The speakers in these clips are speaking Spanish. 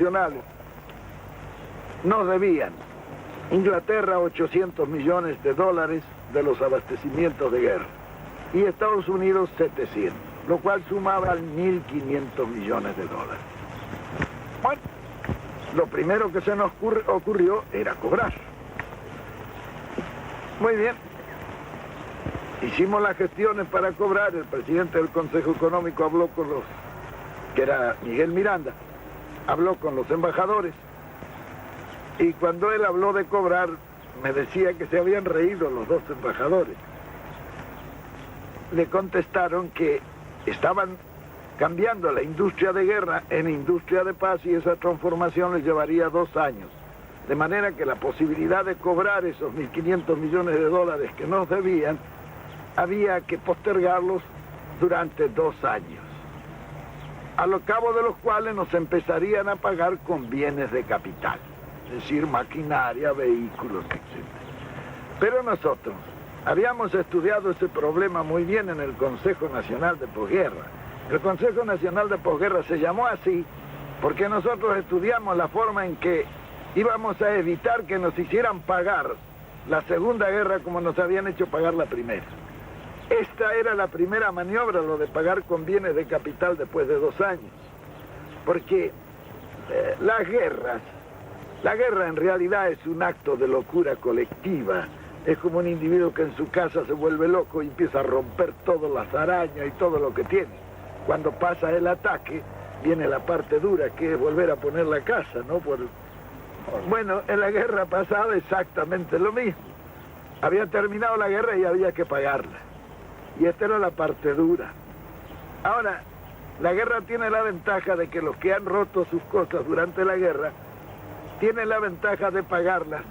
internacionales nos debían Inglaterra 800 millones de dólares de los abastecimientos de guerra y Estados Unidos 700, lo cual sumaba 1.500 millones de dólares. Bueno, lo primero que se nos ocurrió era cobrar. Muy bien. Hicimos las gestiones para cobrar. El presidente del Consejo Económico habló con que era Miguel Miranda, habló con los embajadores, y cuando él habló de cobrar, me decía que se habían reído los dos embajadores. Le contestaron que estaban cambiando la industria de guerra en industria de paz y esa transformación les llevaría 2 años. De manera que la posibilidad de cobrar esos 1.500 millones de dólares que nos debían, había que postergarlos durante 2 años, a lo cabo de los cuales nos empezarían a pagar con bienes de capital, es decir, maquinaria, vehículos, etc. Pero nosotros habíamos estudiado ese problema muy bien en el Consejo Nacional de Posguerra. El Consejo Nacional de Posguerra se llamó así porque nosotros estudiamos la forma en que íbamos a evitar que nos hicieran pagar la Segunda Guerra como nos habían hecho pagar la primera. Esta era la primera maniobra, lo de pagar con bienes de capital después de 2 años. Porque la guerra en realidad es un acto de locura colectiva. Es como un individuo que en su casa se vuelve loco y empieza a romper todas las arañas y todo lo que tiene. Cuando pasa el ataque, viene la parte dura, que es volver a poner la casa, ¿no? Bueno, en la guerra pasada exactamente lo mismo. Había terminado la guerra y había que pagarla. Y esta era la parte dura. Ahora, la guerra tiene la ventaja de que los que han roto sus cosas durante la guerra tienen la ventaja de pagarlas.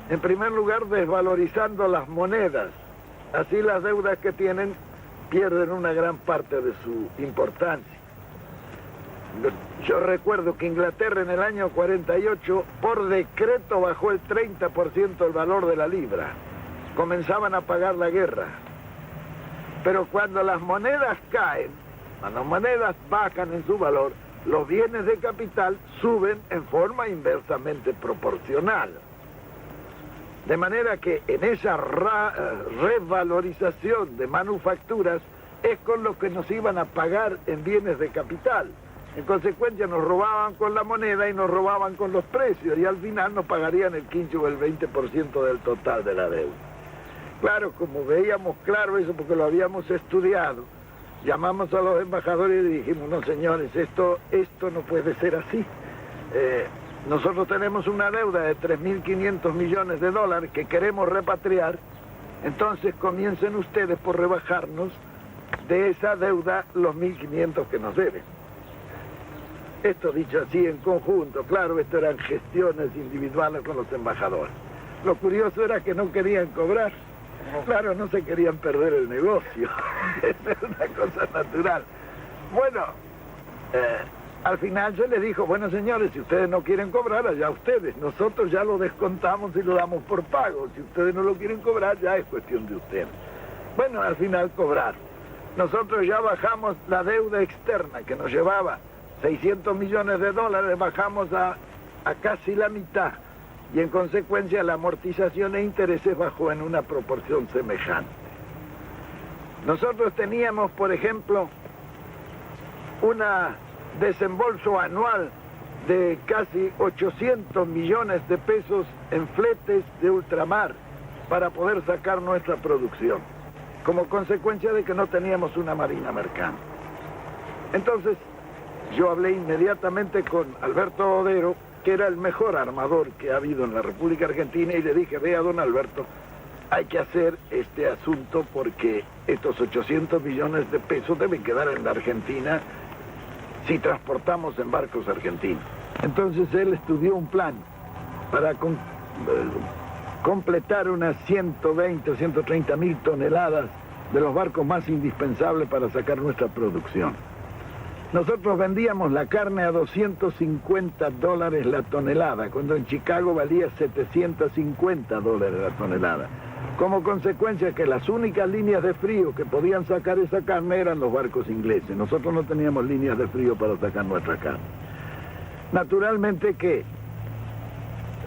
En primer lugar, desvalorizando las monedas. Así las deudas que tienen pierden una gran parte de su importancia. Yo recuerdo que Inglaterra en el año 48, por decreto, bajó el 30% el valor de la libra. Comenzaban a pagar la guerra. Pero cuando las monedas caen, cuando las monedas bajan en su valor, los bienes de capital suben en forma inversamente proporcional. De manera que en esa revalorización de manufacturas es con lo que nos iban a pagar en bienes de capital. En consecuencia nos robaban con la moneda y nos robaban con los precios y al final nos pagarían el 15 o el 20% del total de la deuda. Claro, como veíamos claro eso porque lo habíamos estudiado, llamamos a los embajadores y dijimos, no señores, esto no puede ser así. Nosotros tenemos una deuda de 3.500 millones de dólares que queremos repatriar, entonces comiencen ustedes por rebajarnos de esa deuda los 1.500 que nos deben. Esto dicho así en conjunto, claro, esto eran gestiones individuales con los embajadores. Lo curioso era que no querían cobrar. Claro, no se querían perder el negocio. Esa es una cosa natural. Bueno, al final se les dijo, bueno señores, si ustedes no quieren cobrar, allá ustedes. Nosotros ya lo descontamos y lo damos por pago. Si ustedes no lo quieren cobrar, ya es cuestión de ustedes. Bueno, al final cobraron. Nosotros ya bajamos la deuda externa que nos llevaba 600 millones de dólares, bajamos a casi la mitad. Y en consecuencia la amortización e intereses bajó en una proporción semejante. Nosotros teníamos, por ejemplo, un desembolso anual de casi 800 millones de pesos en fletes de ultramar para poder sacar nuestra producción, como consecuencia de que no teníamos una marina mercante. Entonces, yo hablé inmediatamente con Alberto Odero, que era el mejor armador que ha habido en la República Argentina, y le dije, vea, don Alberto, hay que hacer este asunto porque estos 800 millones de pesos deben quedar en la Argentina si transportamos en barcos argentinos. Entonces él estudió un plan para completar unas 120 o 130 mil toneladas de los barcos más indispensables para sacar nuestra producción. Nosotros vendíamos la carne a $250 la tonelada, cuando en Chicago valía $750 la tonelada. Como consecuencia que las únicas líneas de frío que podían sacar esa carne eran los barcos ingleses. Nosotros no teníamos líneas de frío para sacar nuestra carne. Naturalmente que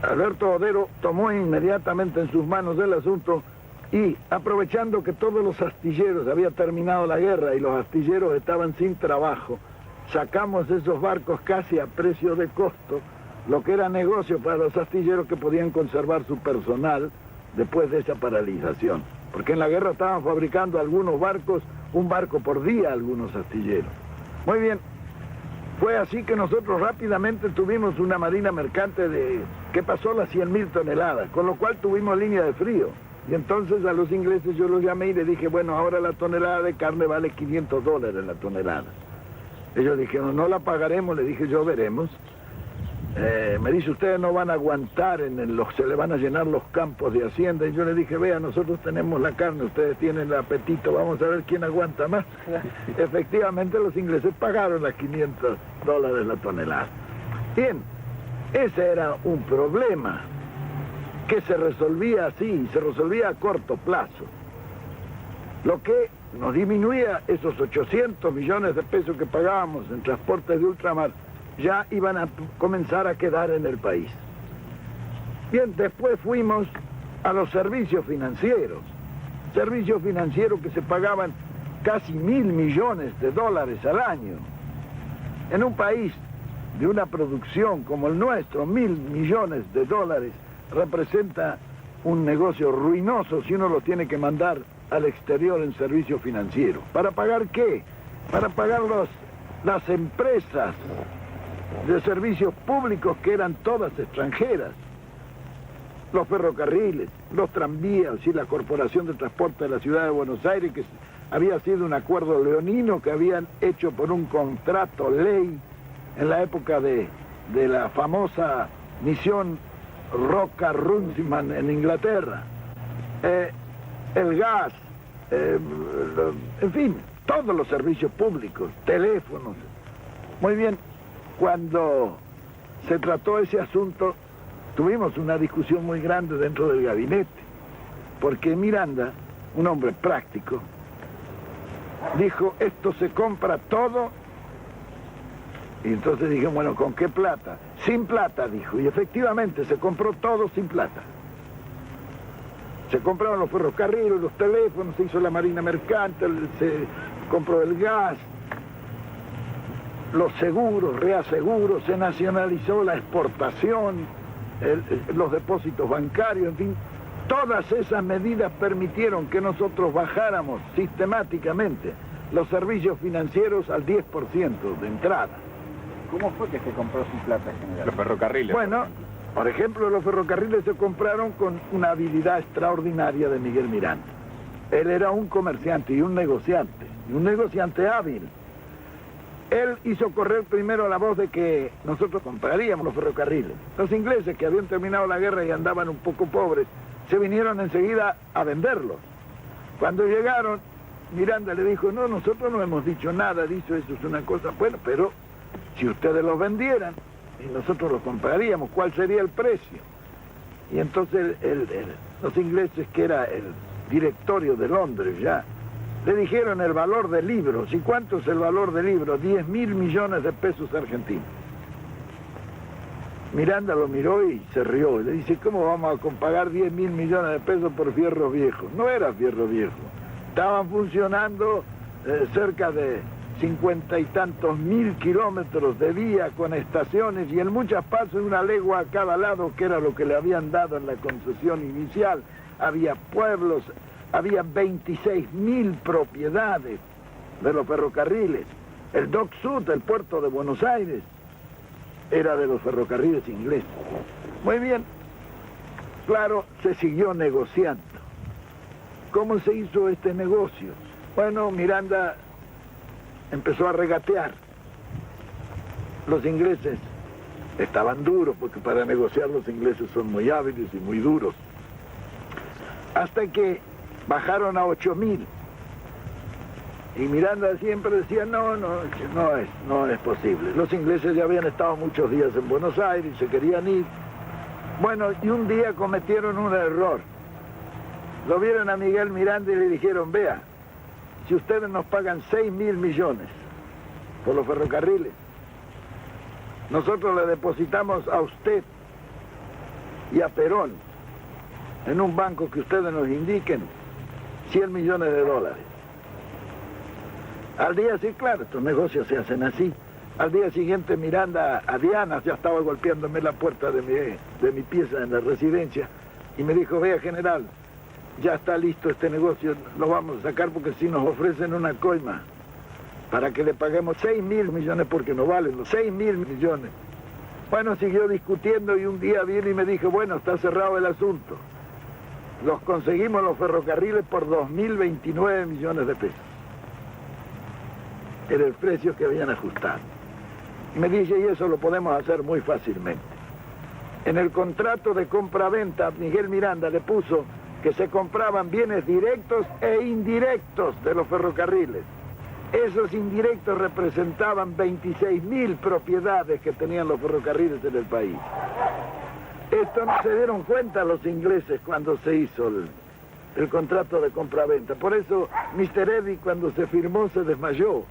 Alberto Odero tomó inmediatamente en sus manos el asunto y, aprovechando que todos los astilleros, había terminado la guerra y los astilleros estaban sin trabajo, sacamos esos barcos casi a precio de costo, lo que era negocio para los astilleros que podían conservar su personal después de esa paralización. Porque en la guerra estaban fabricando algunos barcos, un barco por día algunos astilleros. Muy bien, fue así que nosotros rápidamente tuvimos una marina mercante que pasó las 100.000 toneladas, con lo cual tuvimos línea de frío. Y entonces a los ingleses yo los llamé y les dije, bueno, ahora la tonelada de carne vale $500 la tonelada. Ellos dijeron, no la pagaremos, le dije yo, veremos. Me dice, ustedes no van a aguantar, se le van a llenar los campos de hacienda. Y yo le dije, vea, nosotros tenemos la carne, ustedes tienen el apetito, vamos a ver quién aguanta más. Efectivamente los ingleses pagaron las $500 la tonelada. Bien, ese era un problema que se resolvía así, se resolvía a corto plazo. Lo que nos disminuía esos 800 millones de pesos que pagábamos en transportes de ultramar, ya iban a comenzar a quedar en el país. Bien, después fuimos a los servicios financieros que se pagaban casi $1.000 millones al año. En un país de una producción como el nuestro, $1.000 millones representa un negocio ruinoso si uno lo tiene que mandar al exterior en servicio financiero. ¿Para pagar qué? Para pagar las empresas de servicios públicos que eran todas extranjeras. Los ferrocarriles, los tranvías y la Corporación de Transporte de la Ciudad de Buenos Aires, que había sido un acuerdo leonino que habían hecho por un contrato ley en la época de la famosa misión Roca-Runciman en Inglaterra. El gas, en fin, todos los servicios públicos, teléfonos. Muy bien, cuando se trató ese asunto, tuvimos una discusión muy grande dentro del gabinete, porque Miranda, un hombre práctico, dijo, esto se compra todo. Y entonces dije, bueno, ¿con qué plata? Sin plata, dijo, y efectivamente se compró todo sin plata. Se compraron los ferrocarriles, los teléfonos, se hizo la marina mercante, se compró el gas, los seguros, reaseguros, se nacionalizó la exportación, los depósitos bancarios, en fin. Todas esas medidas permitieron que nosotros bajáramos sistemáticamente los servicios financieros al 10% de entrada. ¿Cómo fue que se compró sin plata, general? Los ferrocarriles. Bueno, por ejemplo, los ferrocarriles se compraron con una habilidad extraordinaria de Miguel Miranda. Él era un comerciante y un negociante hábil. Él hizo correr primero la voz de que nosotros compraríamos los ferrocarriles. Los ingleses, que habían terminado la guerra y andaban un poco pobres, se vinieron enseguida a venderlos. Cuando llegaron, Miranda le dijo, no, nosotros no hemos dicho nada, dicho eso es una cosa, bueno, pero si ustedes los vendieran y nosotros los compraríamos, ¿cuál sería el precio? Y entonces los ingleses, que era el directorio de Londres ya, le dijeron el valor del libro. ¿Y cuánto es el valor del libro? 10.000 millones de pesos argentinos. Miranda lo miró y se rió. Le dice, ¿cómo vamos a pagar 10.000 millones de pesos por fierro viejo? No era fierro viejo. Estaban funcionando cerca de 50 y tantos mil kilómetros de vía con estaciones y en muchas partes una legua a cada lado, que era lo que le habían dado en la concesión inicial. Había pueblos, había 26.000 propiedades de los ferrocarriles. El Dock Sud, el puerto de Buenos Aires, era de los ferrocarriles ingleses. Muy bien, claro, se siguió negociando. ¿Cómo se hizo este negocio? Bueno, Miranda empezó a regatear. Los ingleses estaban duros, porque para negociar los ingleses son muy hábiles y muy duros. Hasta que bajaron a 8.000. Y Miranda siempre decía, no es posible. Los ingleses ya habían estado muchos días en Buenos Aires, se querían ir. Bueno, y un día cometieron un error. Lo vieron a Miguel Miranda y le dijeron, vea, si ustedes nos pagan 6.000 millones por los ferrocarriles, nosotros le depositamos a usted y a Perón, en un banco que ustedes nos indiquen, 100 millones de dólares. Al día sí, claro, estos negocios se hacen así. Al día siguiente Miranda a Diana ya estaba golpeándome la puerta de mi pieza en la residencia y me dijo, vea general, ya está listo este negocio, lo vamos a sacar porque si nos ofrecen una coima para que le paguemos 6.000 millones porque no valen los 6.000 millones. Bueno, siguió discutiendo y un día vino y me dijo, bueno, está cerrado el asunto. Los conseguimos los ferrocarriles por 2.029 millones de pesos. Era el precio que habían ajustado. Y me dice, y eso lo podemos hacer muy fácilmente. En el contrato de compra-venta, Miguel Miranda le puso que se compraban bienes directos e indirectos de los ferrocarriles. Esos indirectos representaban 26.000 propiedades que tenían los ferrocarriles en el país. Esto no se dieron cuenta los ingleses cuando se hizo el contrato de compra-venta. Por eso Mr. Eddy cuando se firmó se desmayó.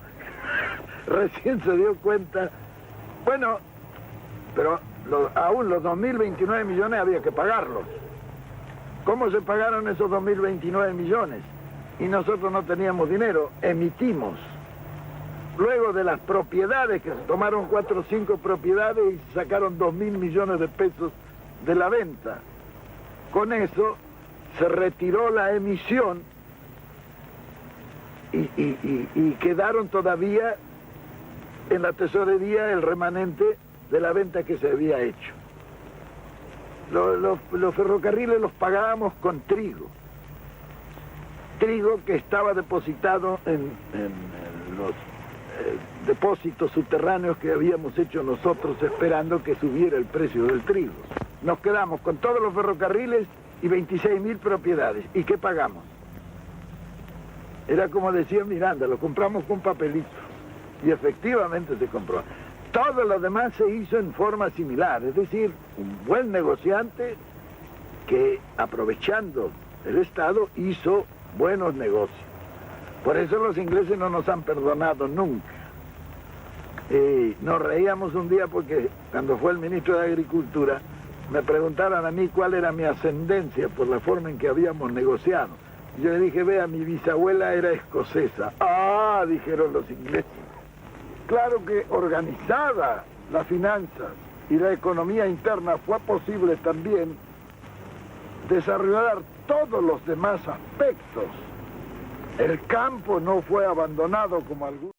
Recién se dio cuenta. Bueno, pero aún los 2.029 millones había que pagarlos. ¿Cómo se pagaron esos 2.029 millones? Y nosotros no teníamos dinero, emitimos. Luego de las propiedades, que se tomaron 4 o 5 propiedades y sacaron 2.000 millones de pesos de la venta. Con eso se retiró la emisión y quedaron todavía en la tesorería el remanente de la venta que se había hecho. Los ferrocarriles los pagábamos con trigo. Trigo que estaba depositado en los depósitos subterráneos que habíamos hecho nosotros esperando que subiera el precio del trigo. Nos quedamos con todos los ferrocarriles y 26.000 propiedades. ¿Y qué pagamos? Era como decía Miranda, lo compramos con papelito. Y efectivamente se compró. Todo lo demás se hizo en forma similar, es decir, un buen negociante que, aprovechando el Estado, hizo buenos negocios. Por eso los ingleses no nos han perdonado nunca. Nos reíamos un día porque cuando fue el ministro de Agricultura me preguntaron a mí cuál era mi ascendencia por la forma en que habíamos negociado. Y yo le dije, vea, mi bisabuela era escocesa. Ah, dijeron los ingleses. Claro que organizada la finanza y la economía interna fue posible también desarrollar todos los demás aspectos. El campo no fue abandonado como algunos.